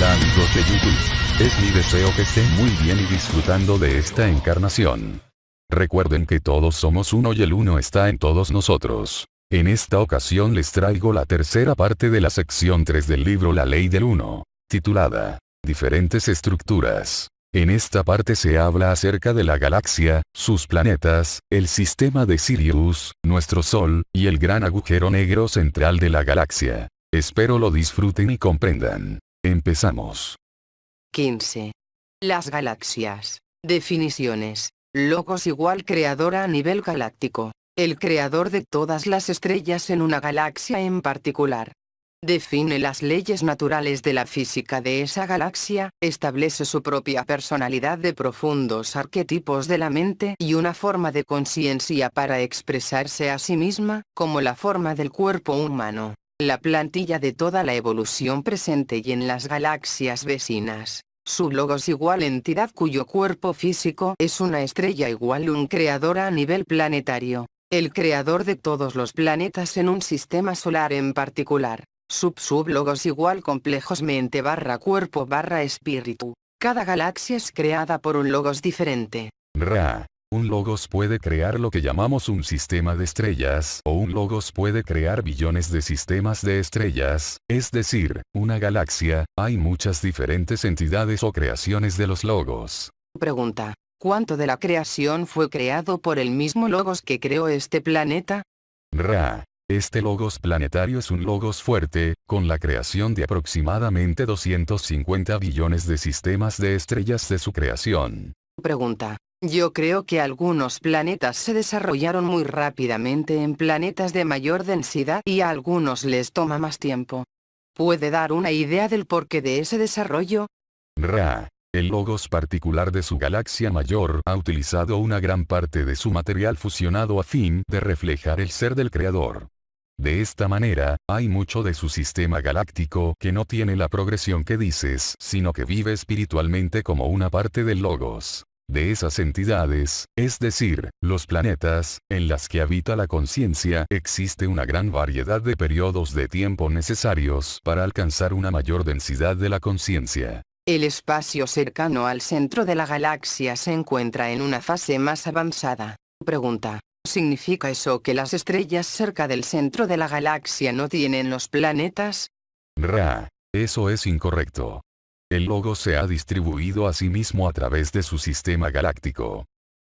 Hola amigos de YouTube. Es mi deseo que estén muy bien y disfrutando de esta encarnación. Recuerden que todos somos uno y el uno está en todos nosotros. En esta ocasión les traigo la tercera parte de la sección 3 del libro La Ley del Uno, titulada Diferentes estructuras. En esta parte se habla acerca de la galaxia, sus planetas, el sistema de Sirius, nuestro Sol, y el gran agujero negro central de la galaxia. Espero lo disfruten y comprendan. Empezamos. 15. Las galaxias. Definiciones. Logos igual creador a nivel galáctico. El creador de todas las estrellas en una galaxia en particular. Define las leyes naturales de la física de esa galaxia, establece su propia personalidad de profundos arquetipos de la mente y una forma de conciencia para expresarse a sí misma, como la forma del cuerpo humano. La plantilla de toda la evolución presente y en las galaxias vecinas. Su logos igual entidad cuyo cuerpo físico es una estrella igual un creador a nivel planetario. El creador de todos los planetas en un sistema solar en particular. Sublogos igual complejos mente barra cuerpo barra espíritu. Cada galaxia es creada por un logos diferente. Ra. Un logos puede crear lo que llamamos un sistema de estrellas, o un logos puede crear billones de sistemas de estrellas, es decir, una galaxia. Hay muchas diferentes entidades o creaciones de los logos. Pregunta: ¿cuánto de la creación fue creado por el mismo logos que creó este planeta? Ra. Este logos planetario es un logos fuerte, con la creación de aproximadamente 250 billones de sistemas de estrellas de su creación. Pregunta: yo creo que algunos planetas se desarrollaron muy rápidamente en planetas de mayor densidad y a algunos les toma más tiempo. ¿Puede dar una idea del porqué de ese desarrollo? Ra. El logos particular de su galaxia mayor ha utilizado una gran parte de su material fusionado a fin de reflejar el ser del creador. De esta manera, hay mucho de su sistema galáctico que no tiene la progresión que dices, sino que vive espiritualmente como una parte del logos. De esas entidades, es decir, los planetas, en las que habita la conciencia, existe una gran variedad de periodos de tiempo necesarios para alcanzar una mayor densidad de la conciencia. El espacio cercano al centro de la galaxia se encuentra en una fase más avanzada. Pregunta: ¿significa eso que las estrellas cerca del centro de la galaxia no tienen los planetas? Ra. Eso es incorrecto. El logos se ha distribuido a sí mismo a través de su sistema galáctico.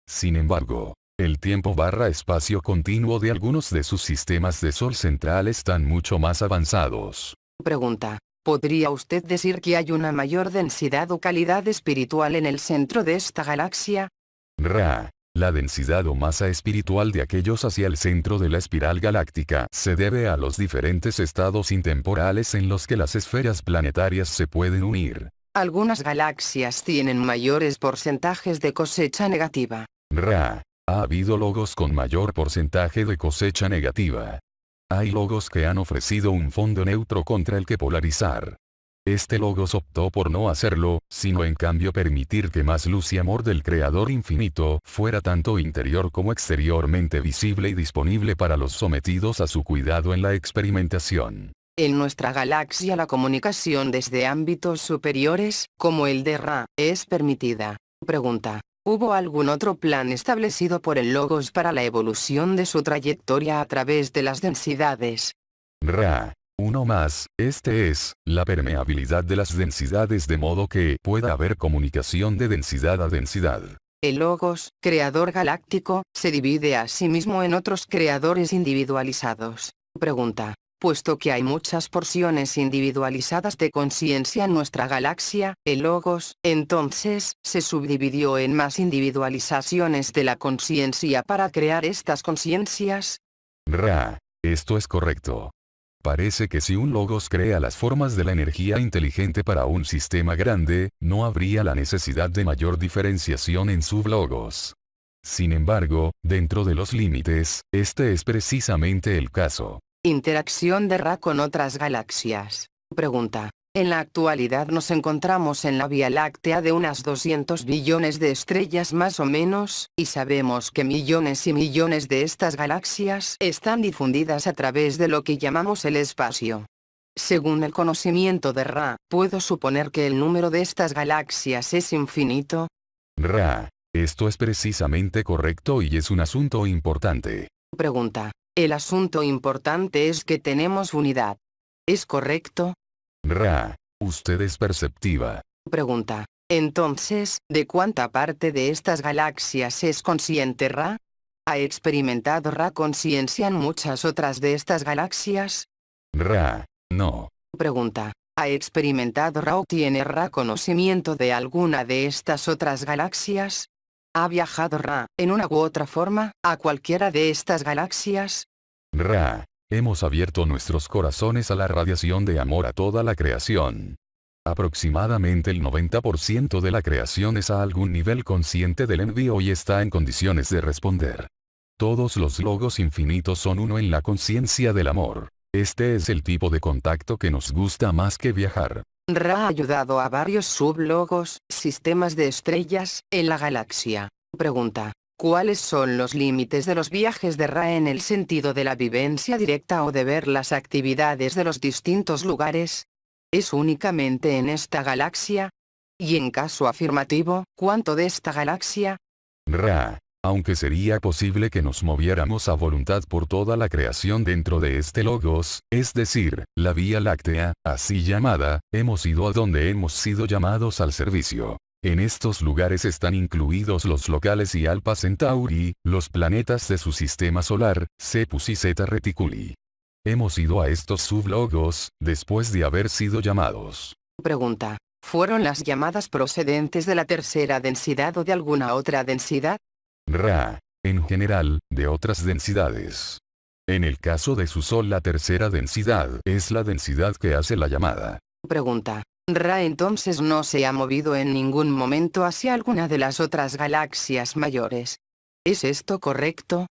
Sin embargo, el tiempo barra espacio continuo de algunos de sus sistemas de Sol central están mucho más avanzados. Pregunta: ¿podría usted decir que hay una mayor densidad o calidad espiritual en el centro de esta galaxia? Ra. La densidad o masa espiritual de aquellos hacia el centro de la espiral galáctica se debe a los diferentes estados intemporales en los que las esferas planetarias se pueden unir. Algunas galaxias tienen mayores porcentajes de cosecha negativa. Ra. Ha habido logos con mayor porcentaje de cosecha negativa. Hay logos que han ofrecido un fondo neutro contra el que polarizar. Este logos optó por no hacerlo, sino en cambio permitir que más luz y amor del Creador infinito fuera tanto interior como exteriormente visible y disponible para los sometidos a su cuidado en la experimentación. En nuestra galaxia la comunicación desde ámbitos superiores, como el de Ra, es permitida. Pregunta: ¿hubo algún otro plan establecido por el logos para la evolución de su trayectoria a través de las densidades? Ra. Uno más, este es, la permeabilidad de las densidades de modo que pueda haber comunicación de densidad a densidad. El logos, creador galáctico, se divide a sí mismo en otros creadores individualizados. Pregunta: puesto que hay muchas porciones individualizadas de conciencia en nuestra galaxia, el logos, entonces, se subdividió en más individualizaciones de la conciencia para crear estas conciencias. Ra. Esto es correcto. Parece que si un logos crea las formas de la energía inteligente para un sistema grande, no habría la necesidad de mayor diferenciación en sublogos. Sin embargo, dentro de los límites, este es precisamente el caso. Interacción de Ra con otras galaxias. Pregunta: en la actualidad nos encontramos en la Vía Láctea de unas 200 billones de estrellas más o menos, y sabemos que millones y millones de estas galaxias están difundidas a través de lo que llamamos el espacio. Según el conocimiento de Ra, ¿puedo suponer que el número de estas galaxias es infinito? Ra. Esto es precisamente correcto y es un asunto importante. Pregunta. El asunto importante es que tenemos unidad. ¿Es correcto? Ra. Usted es perceptiva. Pregunta. Entonces, ¿de cuánta parte de estas galaxias es consciente Ra? ¿Ha experimentado Ra conciencia en muchas otras de estas galaxias? Ra. No. Pregunta. ¿Ha experimentado Ra o tiene Ra conocimiento de alguna de estas otras galaxias? ¿Ha viajado Ra, en una u otra forma, a cualquiera de estas galaxias? Ra. Hemos abierto nuestros corazones a la radiación de amor a toda la creación. Aproximadamente el 90% de la creación es a algún nivel consciente del envío y está en condiciones de responder. Todos los logos infinitos son uno en la conciencia del amor. Este es el tipo de contacto que nos gusta más que viajar. Ra ha ayudado a varios sublogos, sistemas de estrellas, en la galaxia. Pregunta. ¿Cuáles son los límites de los viajes de Ra en el sentido de la vivencia directa o de ver las actividades de los distintos lugares? ¿Es únicamente en esta galaxia? Y en caso afirmativo, ¿cuánto de esta galaxia? Ra. Aunque sería posible que nos moviéramos a voluntad por toda la creación dentro de este logos, es decir, la Vía Láctea, así llamada, hemos ido a donde hemos sido llamados al servicio. En estos lugares están incluidos los locales y Alpha Centauri, los planetas de su sistema solar, Cepus y Zeta Reticuli. Hemos ido a estos sublogos, después de haber sido llamados. Pregunta. ¿Fueron las llamadas procedentes de la tercera densidad o de alguna otra densidad? Ra. En general, de otras densidades. En el caso de su Sol la tercera densidad es la densidad que hace la llamada. Pregunta. Ra entonces no se ha movido en ningún momento hacia alguna de las otras galaxias mayores. ¿Es esto correcto?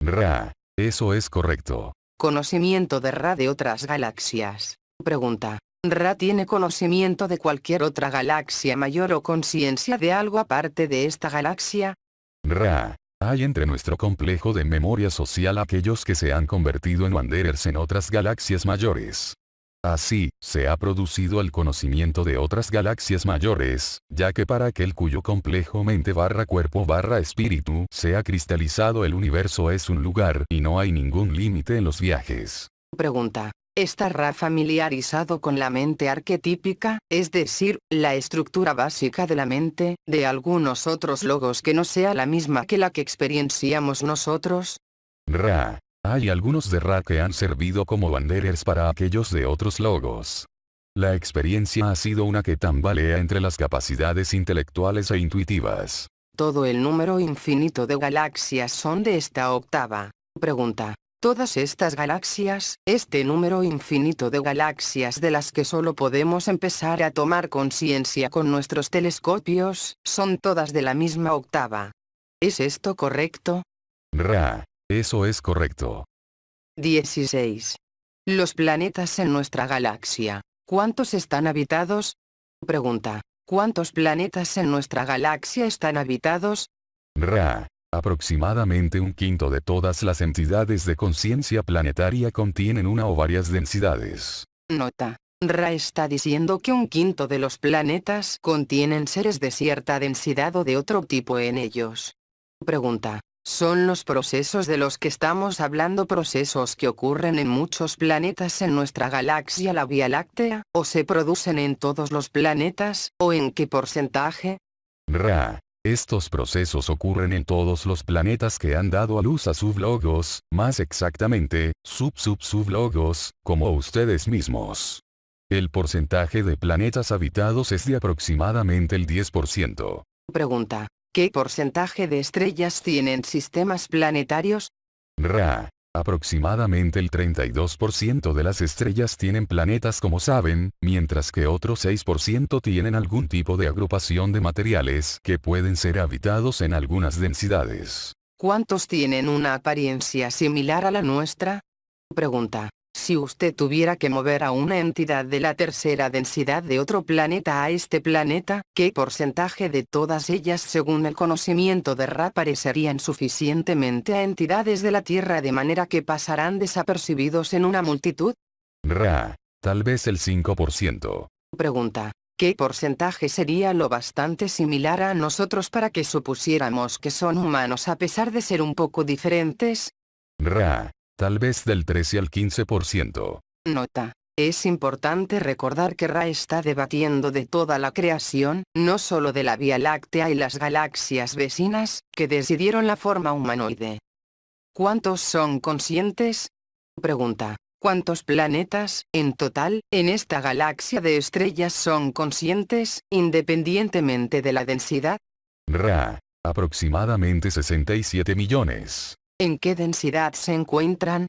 Ra. Eso es correcto. Conocimiento de Ra de otras galaxias. Pregunta. ¿Ra tiene conocimiento de cualquier otra galaxia mayor o conciencia de algo aparte de esta galaxia? Ra. Hay entre nuestro complejo de memoria social aquellos que se han convertido en wanderers en otras galaxias mayores. Así, se ha producido el conocimiento de otras galaxias mayores, ya que para aquel cuyo complejo mente barra cuerpo barra espíritu se ha cristalizado el universo es un lugar y no hay ningún límite en los viajes. Pregunta. ¿Está Ra familiarizado con la mente arquetípica, es decir, la estructura básica de la mente, de algunos otros logos que no sea la misma que la que experienciamos nosotros? Ra. Hay algunos de Ra que han servido como wanderers para aquellos de otros logos. La experiencia ha sido una que tambalea entre las capacidades intelectuales e intuitivas. Todo el número infinito de galaxias son de esta octava. Pregunta. Todas estas galaxias, este número infinito de galaxias de las que solo podemos empezar a tomar conciencia con nuestros telescopios, son todas de la misma octava. ¿Es esto correcto? Ra. Eso es correcto. 16. Los planetas en nuestra galaxia, ¿cuántos están habitados? Pregunta. ¿Cuántos planetas en nuestra galaxia están habitados? Ra. Aproximadamente un quinto de todas las entidades de conciencia planetaria contienen una o varias densidades. Nota. Ra está diciendo que un quinto de los planetas contienen seres de cierta densidad o de otro tipo en ellos. Pregunta. ¿Son los procesos de los que estamos hablando procesos que ocurren en muchos planetas en nuestra galaxia la Vía Láctea, o se producen en todos los planetas, o en qué porcentaje? Ra. Estos procesos ocurren en todos los planetas que han dado a luz a sublogos, más exactamente, sublogos, como ustedes mismos. El porcentaje de planetas habitados es de aproximadamente el 10%. Pregunta. ¿Qué porcentaje de estrellas tienen sistemas planetarios? Ra. Aproximadamente el 32% de las estrellas tienen planetas como saben, mientras que otro 6% tienen algún tipo de agrupación de materiales que pueden ser habitados en algunas densidades. ¿Cuántos tienen una apariencia similar a la nuestra? Pregunta. Si usted tuviera que mover a una entidad de la tercera densidad de otro planeta a este planeta, ¿qué porcentaje de todas ellas según el conocimiento de Ra parecerían suficientemente a entidades de la Tierra de manera que pasarán desapercibidos en una multitud? Ra. Tal vez el 5%. Pregunta. ¿Qué porcentaje sería lo bastante similar a nosotros para que supusiéramos que son humanos a pesar de ser un poco diferentes? Tal vez del 13 al 15%. Nota. Es importante recordar que Ra está debatiendo de toda la creación, no solo de la Vía Láctea y las galaxias vecinas, que decidieron la forma humanoide. ¿Cuántos son conscientes? Pregunta. ¿Cuántos planetas, en total, en esta galaxia de estrellas son conscientes, independientemente de la densidad? Aproximadamente 67 millones. ¿En qué densidad se encuentran?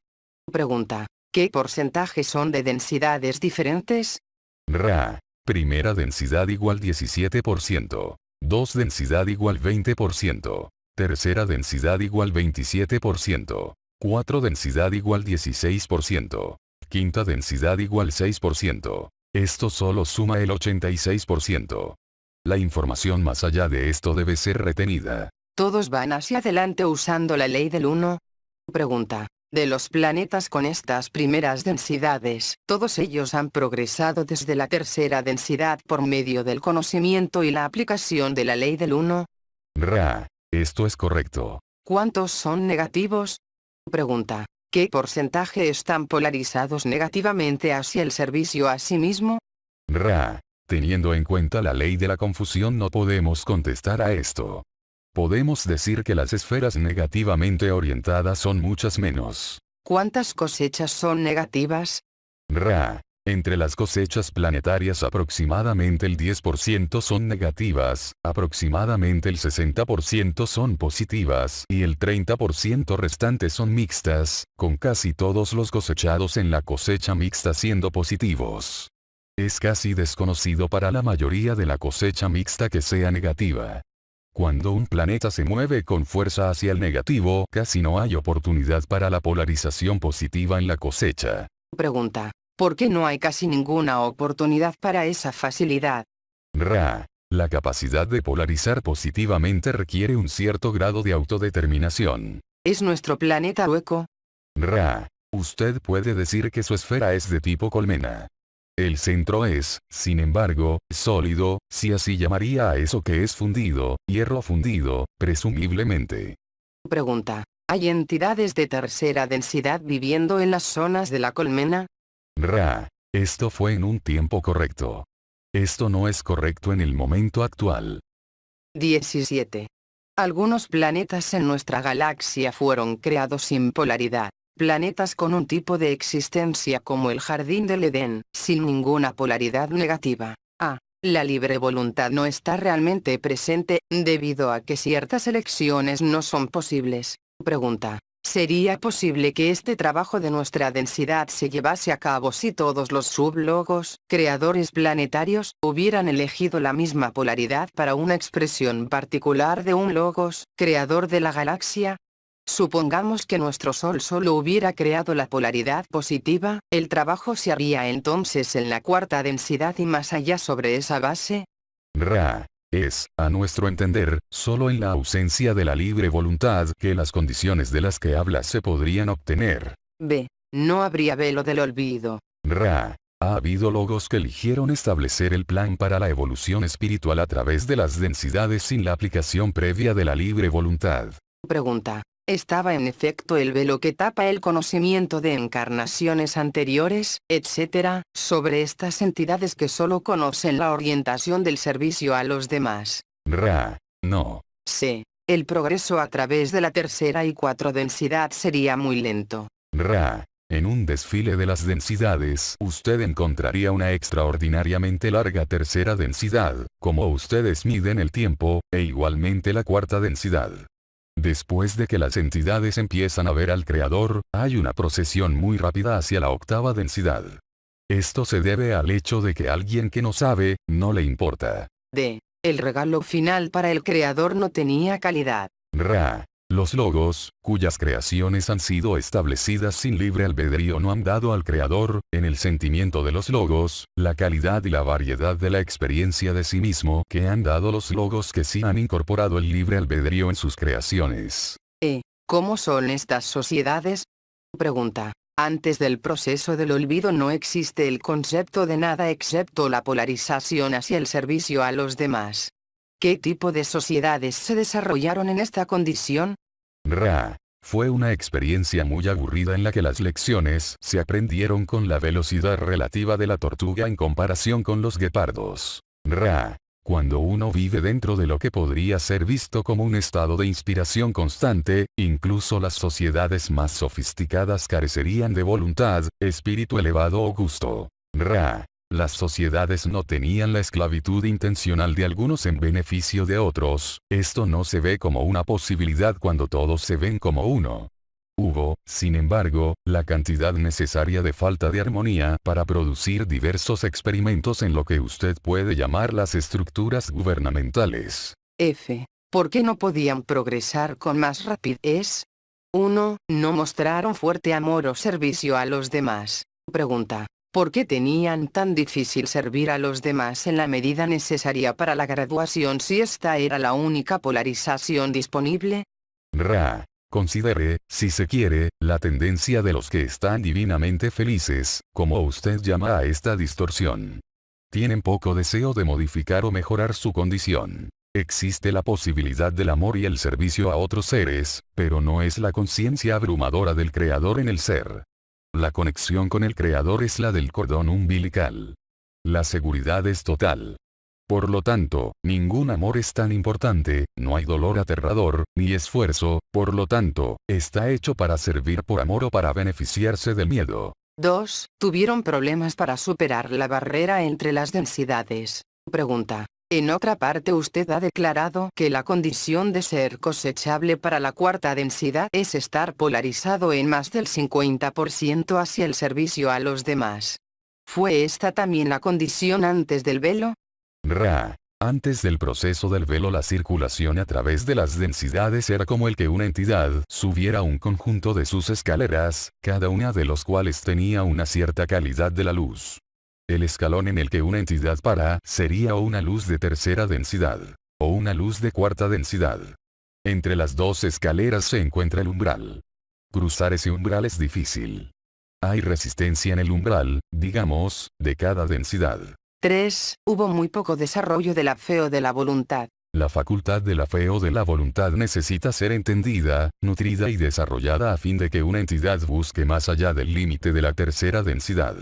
Pregunta. ¿Qué porcentaje son de densidades diferentes? Primera densidad igual 17%. 2 densidad igual 20%. Tercera densidad igual 27%. 4 densidad igual 16%. Quinta densidad igual 6%. Esto solo suma el 86%. La información más allá de esto debe ser retenida. ¿Todos van hacia adelante usando la ley del 1? Pregunta. De los planetas con estas primeras densidades, todos ellos han progresado desde la tercera densidad por medio del conocimiento y la aplicación de la ley del 1. Esto es correcto. ¿Cuántos son negativos? Pregunta. ¿Qué porcentaje están polarizados negativamente hacia el servicio a sí mismo? Teniendo en cuenta la ley de la confusión no podemos contestar a esto. Podemos decir que las esferas negativamente orientadas son muchas menos. ¿Cuántas cosechas son negativas? Entre las cosechas planetarias aproximadamente el 10% son negativas, aproximadamente el 60% son positivas y el 30% restante son mixtas, con casi todos los cosechados en la cosecha mixta siendo positivos. Es casi desconocido para la mayoría de la cosecha mixta que sea negativa. Cuando un planeta se mueve con fuerza hacia el negativo, casi no hay oportunidad para la polarización positiva en la cosecha. Pregunta. ¿Por qué no hay casi ninguna oportunidad para esa facilidad? La capacidad de polarizar positivamente requiere un cierto grado de autodeterminación. ¿Es nuestro planeta hueco? Usted puede decir que su esfera es de tipo colmena. El centro es, sin embargo, sólido, si así llamaría a eso que es fundido, hierro fundido, presumiblemente. Pregunta. ¿Hay entidades de tercera densidad viviendo en las zonas de la colmena? Esto fue en un tiempo correcto. Esto no es correcto en el momento actual. 17. Algunos planetas en nuestra galaxia fueron creados sin polaridad. Planetas con un tipo de existencia como el Jardín del Edén, sin ninguna polaridad negativa. La libre voluntad no está realmente presente, debido a que ciertas elecciones no son posibles. Pregunta. ¿Sería posible que este trabajo de nuestra densidad se llevase a cabo si todos los sublogos, creadores planetarios, hubieran elegido la misma polaridad para una expresión particular de un logos, creador de la galaxia? Supongamos que nuestro Sol solo hubiera creado la polaridad positiva, ¿el trabajo se haría entonces en la cuarta densidad y más allá sobre esa base? Es, a nuestro entender, solo en la ausencia de la libre voluntad que las condiciones de las que habla se podrían obtener. B. No habría velo del olvido. Ha habido logos que eligieron establecer el plan para la evolución espiritual a través de las densidades sin la aplicación previa de la libre voluntad. Pregunta. ¿Estaba en efecto el velo que tapa el conocimiento de encarnaciones anteriores, etc., sobre estas entidades que solo conocen la orientación del servicio a los demás? No. C. El progreso a través de la tercera y cuarta densidad sería muy lento. En un desfile de las densidades, usted encontraría una extraordinariamente larga tercera densidad, como ustedes miden el tiempo, e igualmente la cuarta densidad. Después de que las entidades empiezan a ver al Creador, hay una procesión muy rápida hacia la octava densidad. Esto se debe al hecho de que alguien que no sabe, no le importa. D. El regalo final para el Creador no tenía calidad. Los logos, cuyas creaciones han sido establecidas sin libre albedrío no han dado al Creador, en el sentimiento de los logos, la calidad y la variedad de la experiencia de sí mismo que han dado los logos que sí han incorporado el libre albedrío en sus creaciones. ¿Cómo son estas sociedades? Pregunta. Antes del proceso del olvido no existe el concepto de nada excepto la polarización hacia el servicio a los demás. ¿Qué tipo de sociedades se desarrollaron en esta condición? Ra. Fue una experiencia muy aburrida en la que las lecciones se aprendieron con la velocidad relativa de la tortuga en comparación con los guepardos. Ra. Cuando uno vive dentro de lo que podría ser visto como un estado de inspiración constante, incluso las sociedades más sofisticadas carecerían de voluntad, espíritu elevado o gusto. Ra. Las sociedades no tenían la esclavitud intencional de algunos en beneficio de otros, esto no se ve como una posibilidad cuando todos se ven como uno. Hubo, sin embargo, la cantidad necesaria de falta de armonía para producir diversos experimentos en lo que usted puede llamar las estructuras gubernamentales. F. ¿Por qué no podían progresar con más rapidez? 1. No mostraron fuerte amor o servicio a los demás. Pregunta. ¿Por qué tenían tan difícil servir a los demás en la medida necesaria para la graduación si esta era la única polarización disponible? Ra. Considere, si se quiere, la tendencia de los que están divinamente felices, como usted llama a esta distorsión. Tienen poco deseo de modificar o mejorar su condición. Existe la posibilidad del amor y el servicio a otros seres, pero no es la conciencia abrumadora del Creador en el ser. La conexión con el Creador es la del cordón umbilical. La seguridad es total. Por lo tanto, ningún amor es tan importante, no hay dolor aterrador, ni esfuerzo, por lo tanto, está hecho para servir por amor o para beneficiarse del miedo. 2. Tuvieron problemas para superar la barrera entre las densidades. Pregunta. En otra parte usted ha declarado que la condición de ser cosechable para la cuarta densidad es estar polarizado en más del 50% hacia el servicio a los demás. ¿Fue esta también la condición antes del velo? Ra. Antes del proceso del velo la circulación a través de las densidades era como el que una entidad subiera un conjunto de sus escaleras, cada una de los cuales tenía una cierta calidad de la luz. El escalón en el que una entidad para sería una luz de tercera densidad, o una luz de cuarta densidad. Entre las dos escaleras se encuentra el umbral. Cruzar ese umbral es difícil. Hay resistencia en el umbral, digamos, de cada densidad. 3. Hubo muy poco desarrollo de la fe o de la voluntad. La facultad de la fe o de la voluntad necesita ser entendida, nutrida y desarrollada a fin de que una entidad busque más allá del límite de la tercera densidad.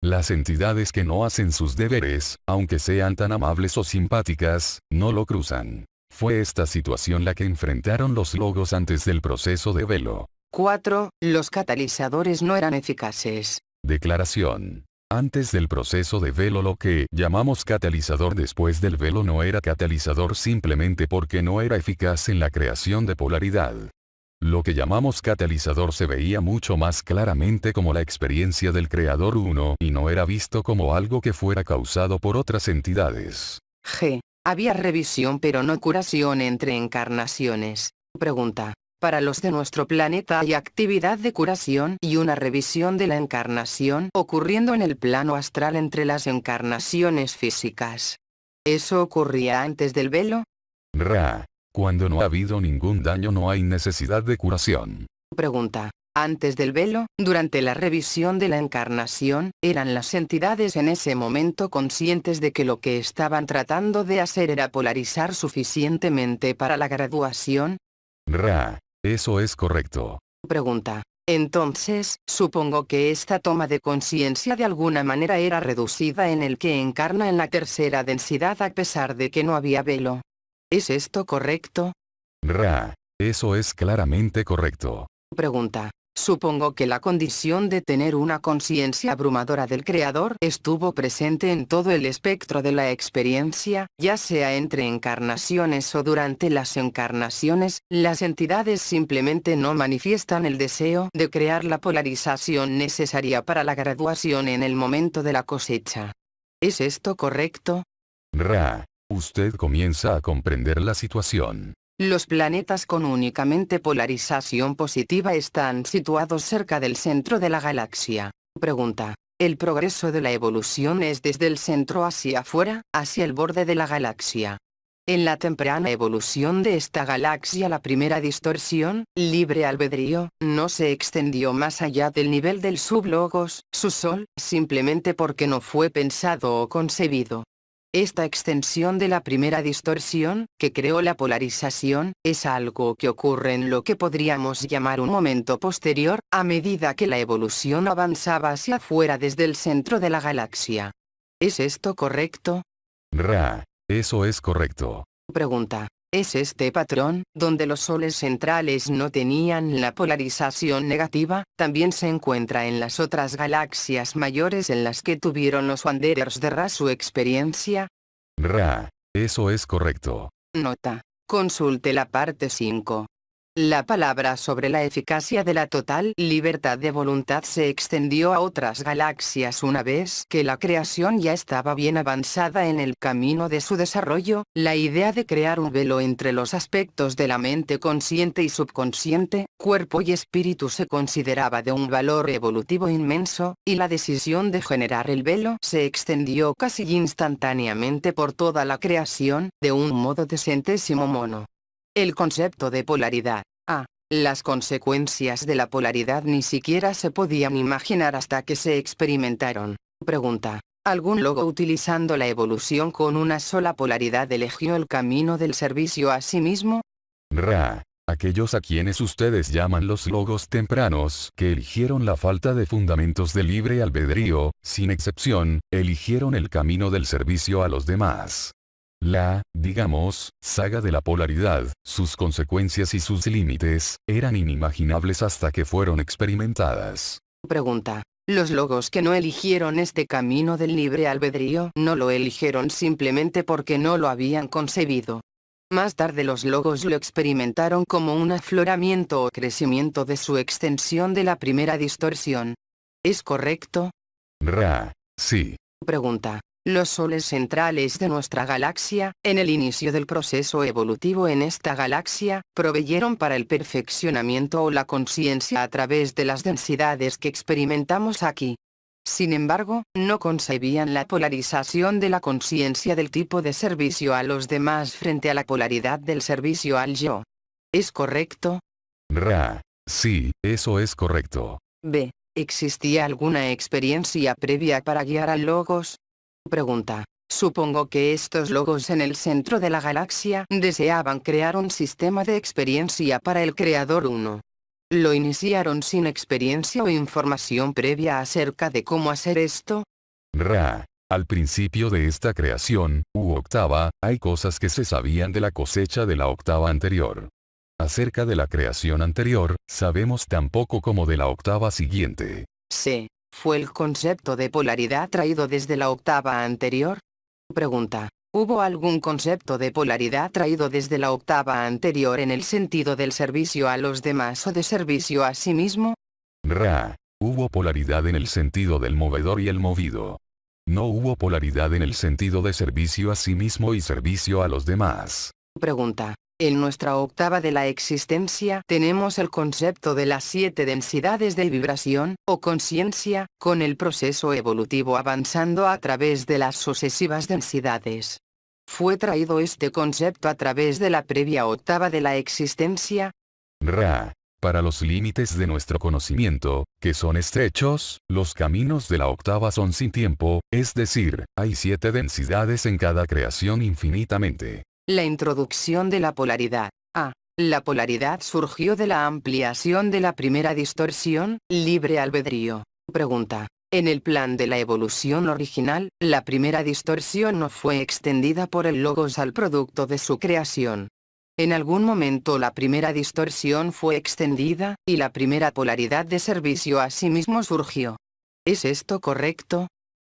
Las entidades que no hacen sus deberes, aunque sean tan amables o simpáticas, no lo cruzan. Fue esta situación la que enfrentaron los logos antes del proceso de velo. 4. Los catalizadores no eran eficaces. Declaración. Antes del proceso de velo lo que llamamos catalizador después del velo no era catalizador simplemente porque no era eficaz en la creación de polaridad. Lo que llamamos catalizador se veía mucho más claramente como la experiencia del Creador uno y no era visto como algo que fuera causado por otras entidades. G. Había revisión pero no curación entre encarnaciones. Pregunta. Para los de nuestro planeta hay actividad de curación y una revisión de la encarnación ocurriendo en el plano astral entre las encarnaciones físicas. ¿Eso ocurría antes del velo? Ra. Cuando no ha habido ningún daño no hay necesidad de curación. Pregunta. Antes del velo, durante la revisión de la encarnación, ¿eran las entidades en ese momento conscientes de que lo que estaban tratando de hacer era polarizar suficientemente para la graduación? Ra. Eso es correcto. Pregunta. Entonces, supongo que esta toma de conciencia de alguna manera era reducida en el que encarna en la tercera densidad a pesar de que no había velo. ¿Es esto correcto? Ra. Eso es claramente correcto. Pregunta. Supongo que la condición de tener una conciencia abrumadora del Creador estuvo presente en todo el espectro de la experiencia, ya sea entre encarnaciones o durante las encarnaciones, las entidades simplemente no manifiestan el deseo de crear la polarización necesaria para la graduación en el momento de la cosecha. ¿Es esto correcto? Ra. Usted comienza a comprender la situación. Los planetas con únicamente polarización positiva están situados cerca del centro de la galaxia. Pregunta. ¿El progreso de la evolución es desde el centro hacia afuera, hacia el borde de la galaxia? En la temprana evolución de esta galaxia, la primera distorsión, libre albedrío, no se extendió más allá del nivel del sublogos, su sol, simplemente porque no fue pensado o concebido. Esta extensión de la primera distorsión, que creó la polarización, es algo que ocurre en lo que podríamos llamar un momento posterior, a medida que la evolución avanzaba hacia afuera desde el centro de la galaxia. ¿Es esto correcto? Ra. Eso es correcto. Pregunta. ¿Es este patrón, donde los soles centrales no tenían la polarización negativa, también se encuentra en las otras galaxias mayores en las que tuvieron los Wanderers de Ra su experiencia? Ra. Eso es correcto. Nota. Consulte la parte 5. La palabra sobre la eficacia de la total libertad de voluntad se extendió a otras galaxias una vez que la creación ya estaba bien avanzada en el camino de su desarrollo. La idea de crear un velo entre los aspectos de la mente consciente y subconsciente, cuerpo y espíritu se consideraba de un valor evolutivo inmenso, y la decisión de generar el velo se extendió casi instantáneamente por toda la creación, de un modo de centésimo mono. El concepto de polaridad. Las consecuencias de la polaridad ni siquiera se podían imaginar hasta que se experimentaron. Pregunta. ¿Algún logo utilizando la evolución con una sola polaridad eligió el camino del servicio a sí mismo? Ra. Aquellos a quienes ustedes llaman los logos tempranos, que eligieron la falta de fundamentos de libre albedrío, sin excepción, eligieron el camino del servicio a los demás. La, digamos, saga de la polaridad, sus consecuencias y sus límites, eran inimaginables hasta que fueron experimentadas. Pregunta. Los logos que no eligieron este camino del libre albedrío no lo eligieron simplemente porque no lo habían concebido. Más tarde los logos lo experimentaron como un afloramiento o crecimiento de su extensión de la primera distorsión. ¿Es correcto? Ra. Sí. Pregunta. Los soles centrales de nuestra galaxia, en el inicio del proceso evolutivo en esta galaxia, proveyeron para el perfeccionamiento o la conciencia a través de las densidades que experimentamos aquí. Sin embargo, no concebían la polarización de la conciencia del tipo de servicio a los demás frente a la polaridad del servicio al yo. ¿Es correcto? Ra. Sí, eso es correcto. B. ¿Existía alguna experiencia previa para guiar a logos? Pregunta. Supongo que estos logos en el centro de la galaxia deseaban crear un sistema de experiencia para el Creador 1. ¿Lo iniciaron sin experiencia o información previa acerca de cómo hacer esto? Ra. Al principio de esta creación, octava, hay cosas que se sabían de la cosecha de la octava anterior. Acerca de la creación anterior, sabemos tan poco como de la octava siguiente. C. ¿Fue el concepto de polaridad traído desde la octava anterior? Pregunta. ¿Hubo algún concepto de polaridad traído desde la octava anterior en el sentido del servicio a los demás o de servicio a sí mismo? Ra. Hubo polaridad en el sentido del movedor y el movido. No hubo polaridad en el sentido de servicio a sí mismo y servicio a los demás. Pregunta. En nuestra octava de la existencia tenemos el concepto de las 7 densidades de vibración, o conciencia, con el proceso evolutivo avanzando a través de las sucesivas densidades. ¿Fue traído este concepto a través de la previa octava de la existencia? Ra. Para los límites de nuestro conocimiento, que son estrechos, los caminos de la octava son sin tiempo, es decir, hay 7 densidades en cada creación infinitamente. La introducción de la polaridad. La polaridad surgió de la ampliación de la primera distorsión, libre albedrío. Pregunta. En el plan de la evolución original, la primera distorsión no fue extendida por el logos al producto de su creación. En algún momento la primera distorsión fue extendida, y la primera polaridad de servicio a sí mismo surgió. ¿Es esto correcto?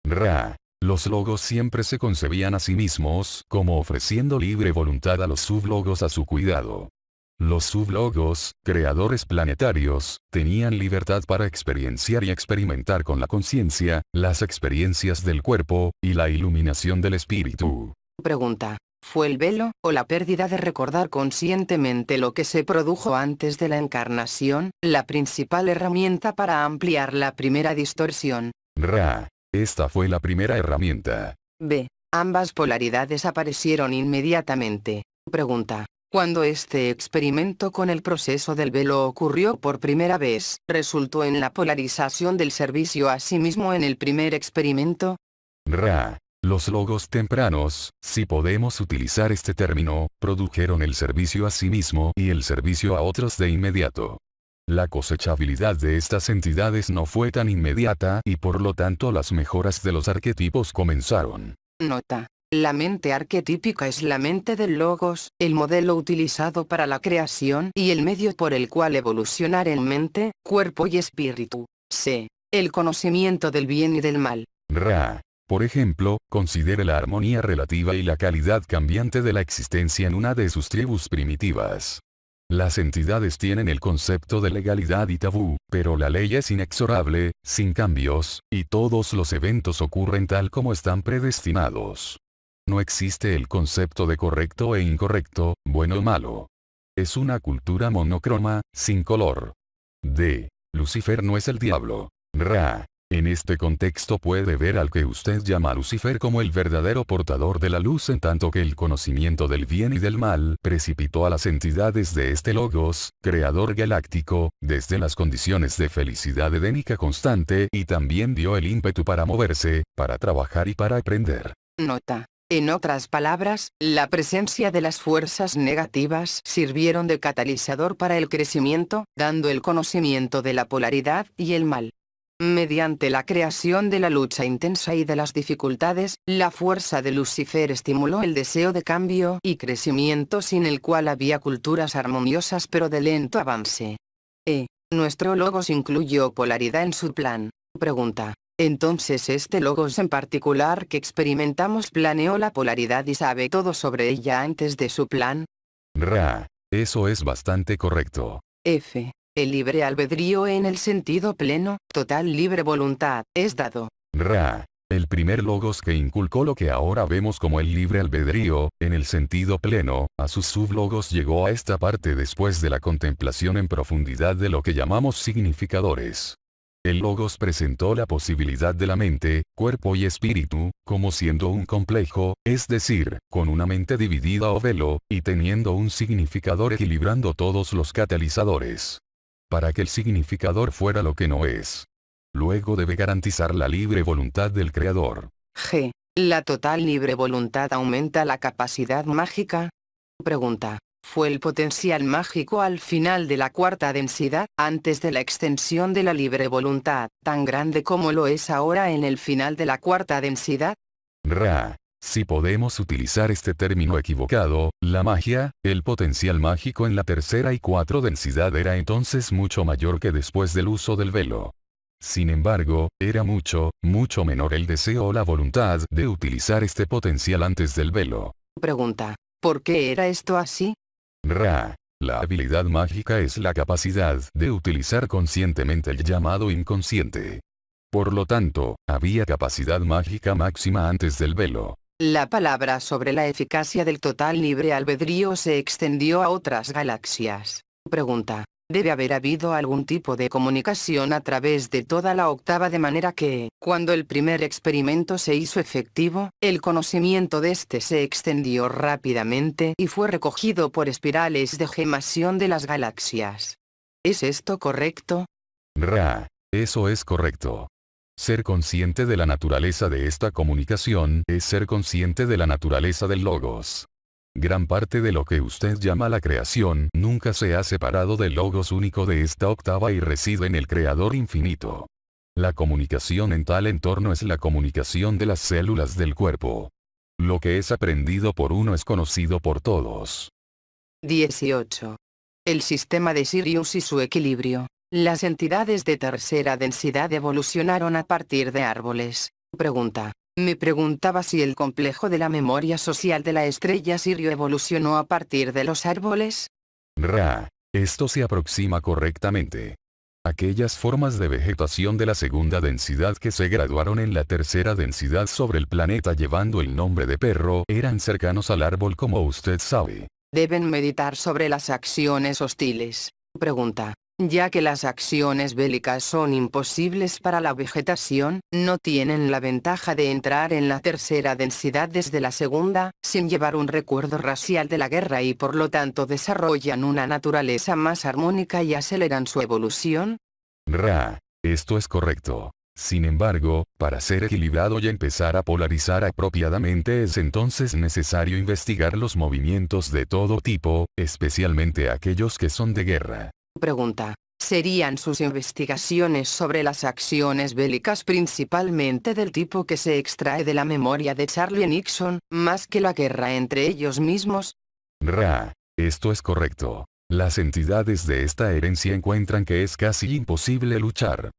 Ra. Los logos siempre se concebían a sí mismos como ofreciendo libre voluntad a los sublogos a su cuidado. Los sublogos, creadores planetarios, tenían libertad para experienciar y experimentar con la conciencia, las experiencias del cuerpo, y la iluminación del espíritu. Pregunta. ¿Fue el velo, o la pérdida de recordar conscientemente lo que se produjo antes de la encarnación, la principal herramienta para ampliar la primera distorsión? Ra. Esta fue la primera herramienta. B. Ambas polaridades aparecieron inmediatamente. Pregunta. Cuando este experimento con el proceso del velo ocurrió por primera vez, ¿resultó en la polarización del servicio a sí mismo en el primer experimento? Ra. Los logos tempranos, si podemos utilizar este término, produjeron el servicio a sí mismo y el servicio a otros de inmediato. La cosechabilidad de estas entidades no fue tan inmediata y por lo tanto las mejoras de los arquetipos comenzaron. Nota. La mente arquetípica es la mente del logos, el modelo utilizado para la creación y el medio por el cual evolucionar en mente, cuerpo y espíritu. C. El conocimiento del bien y del mal. Ra. Por ejemplo, considere la armonía relativa y la calidad cambiante de la existencia en una de sus tribus primitivas. Las entidades tienen el concepto de legalidad y tabú, pero la ley es inexorable, sin cambios, y todos los eventos ocurren tal como están predestinados. No existe el concepto de correcto e incorrecto, bueno o malo. Es una cultura monocroma, sin color. D. Lucifer no es el diablo. Ra. En este contexto puede ver al que usted llama Lucifer como el verdadero portador de la luz, en tanto que el conocimiento del bien y del mal precipitó a las entidades de este logos, creador galáctico, desde las condiciones de felicidad edénica constante y también dio el ímpetu para moverse, para trabajar y para aprender. Nota. En otras palabras, la presencia de las fuerzas negativas sirvieron de catalizador para el crecimiento, dando el conocimiento de la polaridad y el mal. Mediante la creación de la lucha intensa y de las dificultades, la fuerza de Lucifer estimuló el deseo de cambio y crecimiento sin el cual había culturas armoniosas pero de lento avance. Nuestro logos incluyó polaridad en su plan. Pregunta. Entonces este logos en particular que experimentamos planeó la polaridad y sabe todo sobre ella antes de su plan. Ra. Eso es bastante correcto. F. El libre albedrío en el sentido pleno, total libre voluntad, es dado. Ra. El primer logos que inculcó lo que ahora vemos como el libre albedrío, en el sentido pleno, a sus sublogos llegó a esta parte después de la contemplación en profundidad de lo que llamamos significadores. El logos presentó la posibilidad de la mente, cuerpo y espíritu, como siendo un complejo, es decir, con una mente dividida o velo, y teniendo un significador equilibrando todos los catalizadores. Para que el significador fuera lo que no es. Luego debe garantizar la libre voluntad del creador. G. ¿La total libre voluntad aumenta la capacidad mágica? Pregunta. ¿Fue el potencial mágico al final de la cuarta densidad, antes de la extensión de la libre voluntad, tan grande como lo es ahora en el final de la cuarta densidad? Ra. Si podemos utilizar este término equivocado, la magia, el potencial mágico en la tercera y cuarta densidad era entonces mucho mayor que después del uso del velo. Sin embargo, era mucho, mucho menor el deseo o la voluntad de utilizar este potencial antes del velo. Pregunta. ¿Por qué era esto así? Ra. La habilidad mágica es la capacidad de utilizar conscientemente el llamado inconsciente. Por lo tanto, había capacidad mágica máxima antes del velo. La palabra sobre la eficacia del total libre albedrío se extendió a otras galaxias. Pregunta. Debe haber habido algún tipo de comunicación a través de toda la octava de manera que, cuando el primer experimento se hizo efectivo, el conocimiento de este se extendió rápidamente y fue recogido por espirales de gemación de las galaxias. ¿Es esto correcto? Ra. Eso es correcto. Ser consciente de la naturaleza de esta comunicación es ser consciente de la naturaleza del logos. Gran parte de lo que usted llama la creación nunca se ha separado del logos único de esta octava y reside en el creador infinito. La comunicación en tal entorno es la comunicación de las células del cuerpo. Lo que es aprendido por uno es conocido por todos. 18. El sistema de Sirius y su equilibrio. Las entidades de tercera densidad evolucionaron a partir de árboles. Pregunta. Me preguntaba si el complejo de la memoria social de la estrella Sirio evolucionó a partir de los árboles. Ra. Esto se aproxima correctamente. Aquellas formas de vegetación de la segunda densidad que se graduaron en la tercera densidad sobre el planeta llevando el nombre de perro eran cercanos al árbol como usted sabe. Deben meditar sobre las acciones hostiles. Pregunta. Ya que las acciones bélicas son imposibles para la vegetación, no tienen la ventaja de entrar en la tercera densidad desde la segunda, sin llevar un recuerdo racial de la guerra y por lo tanto desarrollan una naturaleza más armónica y aceleran su evolución. Esto es correcto. Sin embargo, para ser equilibrado y empezar a polarizar apropiadamente es entonces necesario investigar los movimientos de todo tipo, especialmente aquellos que son de guerra. Pregunta. ¿Serían sus investigaciones sobre las acciones bélicas principalmente del tipo que se extrae de la memoria de Charlie Nixon, más que la guerra entre ellos mismos? Esto es correcto. Las entidades de esta herencia encuentran que es casi imposible luchar.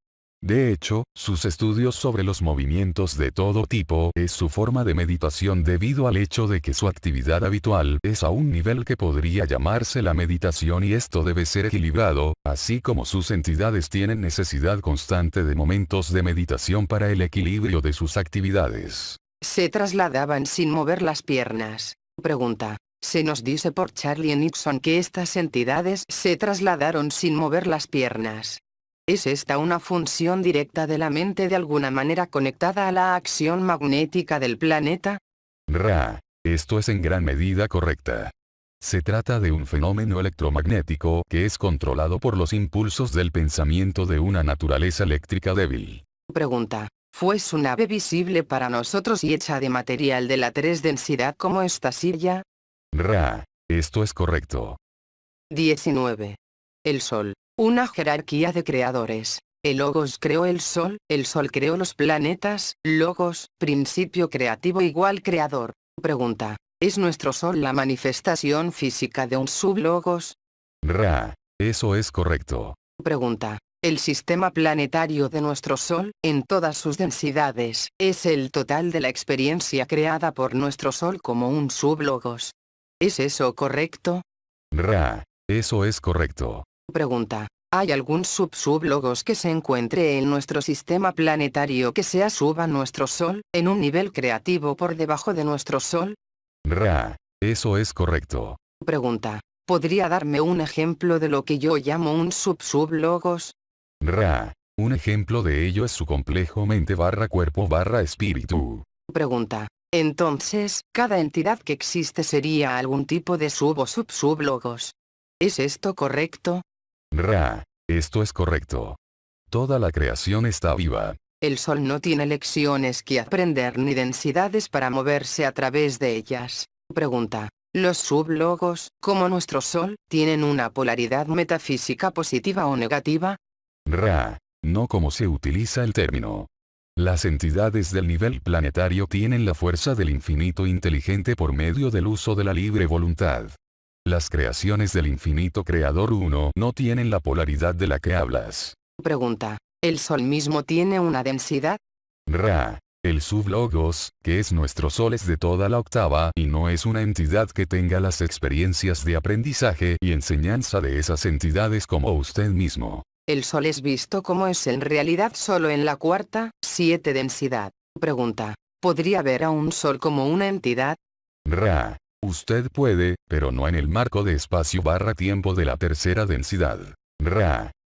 De hecho, sus estudios sobre los movimientos de todo tipo es su forma de meditación debido al hecho de que su actividad habitual es a un nivel que podría llamarse la meditación y esto debe ser equilibrado, así como sus entidades tienen necesidad constante de momentos de meditación para el equilibrio de sus actividades. Se trasladaban sin mover las piernas. Pregunta. Se nos dice por Charlie Nixon que estas entidades se trasladaron sin mover las piernas. ¿Es esta una función directa de la mente de alguna manera conectada a la acción magnética del planeta? Esto es en gran medida correcta. Se trata de un fenómeno electromagnético que es controlado por los impulsos del pensamiento de una naturaleza eléctrica débil. Pregunta. ¿Fue su nave visible para nosotros y hecha de material de la 3 densidad como esta silla? Esto es correcto. 19. El Sol. Una jerarquía de creadores. El Logos creó el Sol creó los planetas, Logos, principio creativo igual creador. Pregunta. ¿Es nuestro Sol la manifestación física de un sublogos? Eso es correcto. Pregunta. El sistema planetario de nuestro Sol, en todas sus densidades, es el total de la experiencia creada por nuestro Sol como un sublogos. ¿Es eso correcto? Eso es correcto. Pregunta. ¿Hay algún sublogos que se encuentre en nuestro sistema planetario que sea sub a nuestro Sol, en un nivel creativo por debajo de nuestro Sol? Eso es correcto. Pregunta. ¿Podría darme un ejemplo de lo que yo llamo un sublogos? Un ejemplo de ello es su complejo mente/cuerpo/espíritu. Pregunta. Entonces, cada entidad que existe sería algún tipo de sub o sublogos. ¿Es esto correcto? Esto es correcto. Toda la creación está viva. El Sol no tiene lecciones que aprender ni densidades para moverse a través de ellas. Pregunta. ¿Los sublogos, como nuestro Sol, tienen una polaridad metafísica positiva o negativa? No como se utiliza el término. Las entidades del nivel planetario tienen la fuerza del infinito inteligente por medio del uso de la libre voluntad. Las creaciones del infinito creador uno no tienen la polaridad de la que hablas. Pregunta. ¿El Sol mismo tiene una densidad? El sublogos, que es nuestro Sol es de toda la octava y no es una entidad que tenga las experiencias de aprendizaje y enseñanza de esas entidades como usted mismo. El Sol es visto como es en realidad solo en la cuarta, 7 densidad. Pregunta. ¿Podría ver a un Sol como una entidad? Usted puede, pero no en el marco de espacio/tiempo de la tercera densidad.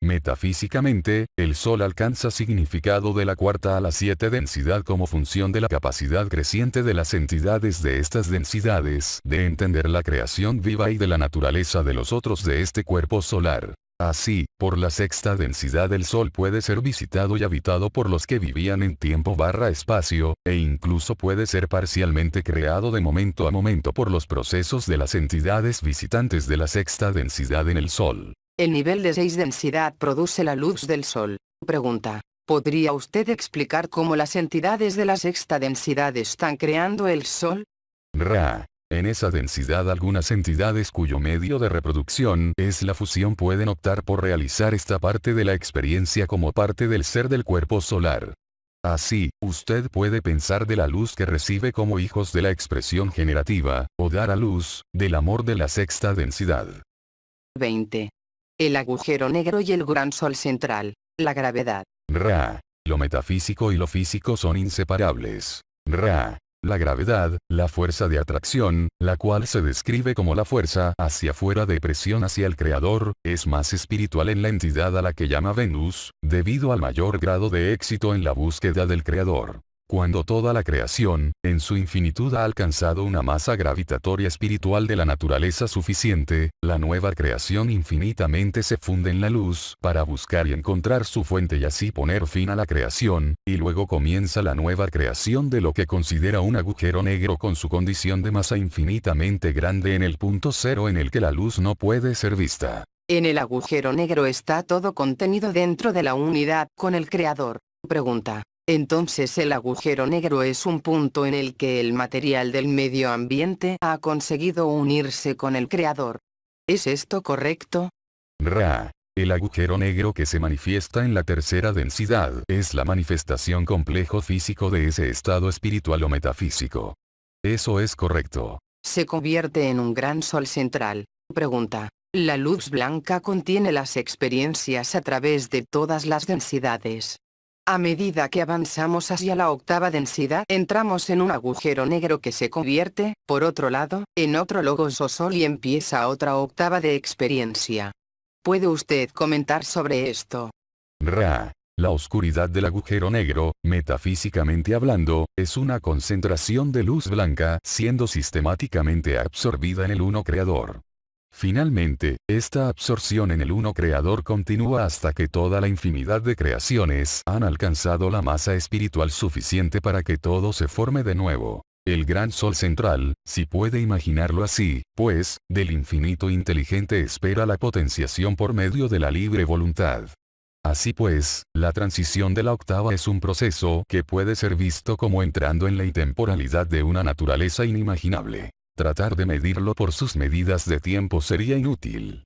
Metafísicamente, el Sol alcanza significado de la cuarta a la 7 densidad como función de la capacidad creciente de las entidades de estas densidades de entender la creación viva y de la naturaleza de los otros de este cuerpo solar. Así, por la sexta densidad el Sol puede ser visitado y habitado por los que vivían en tiempo/espacio, e incluso puede ser parcialmente creado de momento a momento por los procesos de las entidades visitantes de la sexta densidad en el Sol. El nivel de 6 densidad produce la luz del Sol. Pregunta. ¿Podría usted explicar cómo las entidades de la sexta densidad están creando el Sol? En esa densidad algunas entidades cuyo medio de reproducción es la fusión pueden optar por realizar esta parte de la experiencia como parte del ser del cuerpo solar. Así, usted puede pensar de la luz que recibe como hijos de la expresión generativa, o dar a luz, del amor de la sexta densidad. 20. El agujero negro y el gran Sol central, la gravedad. Lo metafísico y lo físico son inseparables. La gravedad, la fuerza de atracción, la cual se describe como la fuerza hacia afuera de presión hacia el Creador, es más espiritual en la entidad a la que llama Venus, debido al mayor grado de éxito en la búsqueda del Creador. Cuando toda la creación, en su infinitud ha alcanzado una masa gravitatoria espiritual de la naturaleza suficiente, la nueva creación infinitamente se funde en la luz para buscar y encontrar su fuente y así poner fin a la creación, y luego comienza la nueva creación de lo que considera un agujero negro con su condición de masa infinitamente grande en el punto cero en el que la luz no puede ser vista. En el agujero negro está todo contenido dentro de la unidad con el Creador. Pregunta. Entonces el agujero negro es un punto en el que el material del medio ambiente ha conseguido unirse con el Creador. ¿Es esto correcto? Ra. El agujero negro que se manifiesta en la tercera densidad es la manifestación complejo físico de ese estado espiritual o metafísico. Eso es correcto. Se convierte en un gran sol central. Pregunta. La luz blanca contiene las experiencias a través de todas las densidades. A medida que avanzamos hacia la octava densidad, entramos en un agujero negro que se convierte, por otro lado, en otro logos o sol y empieza otra octava de experiencia. ¿Puede usted comentar sobre esto? Ra. La oscuridad del agujero negro, metafísicamente hablando, es una concentración de luz blanca siendo sistemáticamente absorbida en el uno creador. Finalmente, esta absorción en el uno creador continúa hasta que toda la infinidad de creaciones han alcanzado la masa espiritual suficiente para que todo se forme de nuevo. El gran sol central, si puede imaginarlo así, pues, del infinito inteligente espera la potenciación por medio de la libre voluntad. Así pues, la transición de la octava es un proceso que puede ser visto como entrando en la intemporalidad de una naturaleza inimaginable. Tratar de medirlo por sus medidas de tiempo sería inútil.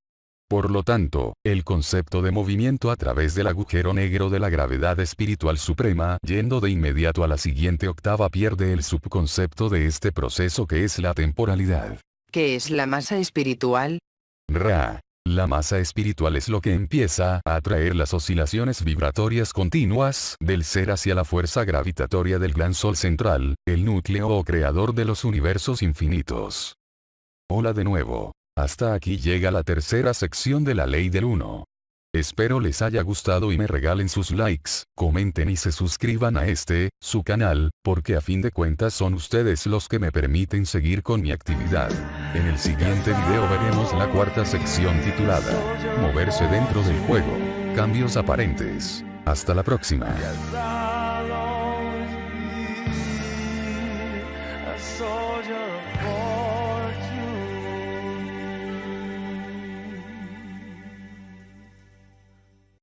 Por lo tanto, el concepto de movimiento a través del agujero negro de la gravedad espiritual suprema, yendo de inmediato a la siguiente octava, pierde el subconcepto de este proceso que es la temporalidad. ¿Qué es la masa espiritual? Ra. La masa espiritual es lo que empieza a atraer las oscilaciones vibratorias continuas del ser hacia la fuerza gravitatoria del gran sol central, el núcleo o creador de los universos infinitos. Hola de nuevo. Hasta aquí llega la tercera sección de la ley del uno. Espero les haya gustado y me regalen sus likes, comenten y se suscriban a su canal, porque a fin de cuentas son ustedes los que me permiten seguir con mi actividad. En el siguiente video veremos la cuarta sección titulada Moverse dentro del juego. Cambios aparentes. Hasta la próxima. A soldier of